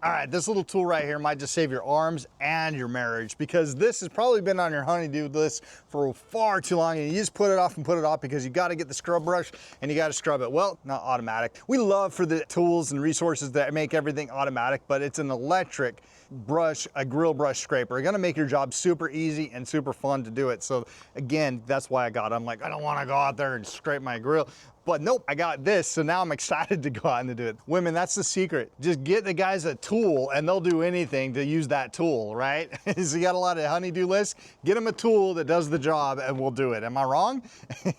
All right, this little tool right here might just save your arms and your marriage, because this has probably been on your honey-do list for far too long, and you just put it off and put it off because you got to get the scrub brush and you got to scrub it. Well, not automatic. We love for the tools and resources that make everything automatic, but it's an electric brush, a grill brush scraper. It's gonna make your job super easy and super fun to do it. So again, that's why I got it. I'm like, I don't want to go out there and scrape my grill. But nope, I got this, so now I'm excited to go out and do it. Women, that's the secret. Just get the guys a tool and they'll do anything to use that tool, right? So you got a lot of honey-do lists, get them a tool that does the job and we'll do it. Am I wrong?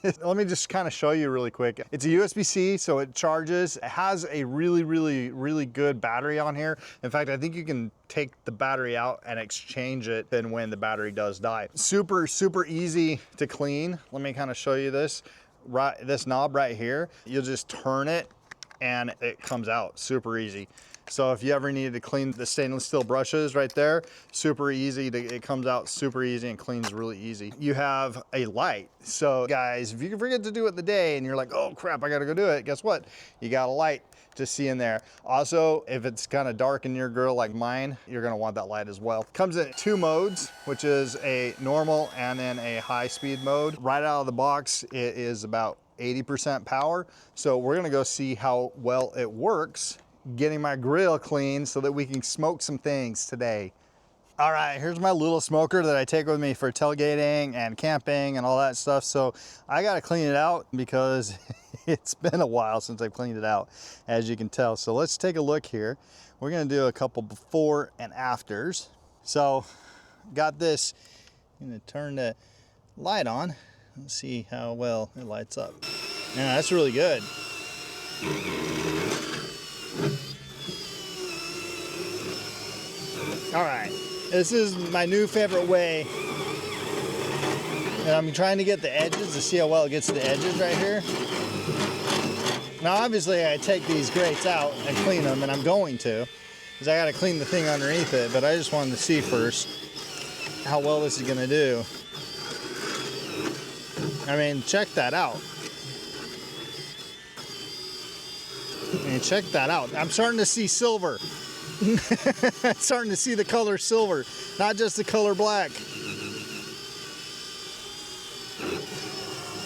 Let me just kind of show you really quick. It's a USB-C, so it charges. It has a really good battery on here. In fact, I think you can take the battery out and exchange it then when the battery does die. Super easy to clean. Let me kind of show you this. Right, this knob right here, you'll just turn it and it comes out super easy. So if you ever needed to clean the stainless steel brushes right there, super easy it comes out super easy and cleans really easy. You have a light. So guys, if you forget to do it in the day and you're like, oh crap, I gotta go do it, guess what? You got a light to see in there. Also, if it's kind of dark in your grill like mine, you're gonna want that light as well. Comes in 2 modes, which is a normal and then a high speed mode. Right out of the box, it is about 80% power. So we're gonna go see how well it works getting my grill clean so that we can smoke some things today. All right, here's my little smoker that I take with me for tailgating and camping and all that stuff. So I gotta clean it out because it's been a while since I've cleaned it out, as you can tell. So let's take a look here. We're gonna do a couple before and afters. So got this, I'm gonna turn the light on. Let's see how well it lights up. Yeah, that's really good. All right, this is my new favorite way. And I'm trying to get the edges to see how well it gets the edges right here. Now, obviously, I take these grates out and clean them, and I'm going to, because I got to clean the thing underneath it, but I just wanted to see first how well this is going to do. I mean, check that out. I mean, check that out. I'm starting to see silver. Starting to see the color silver, not just the color black.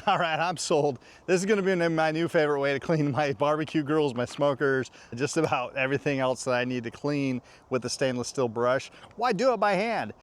All right, I'm sold. This is gonna be my new favorite way to clean my barbecue grills, my smokers, just about everything else that I need to clean with the stainless steel brush. Why do it by hand?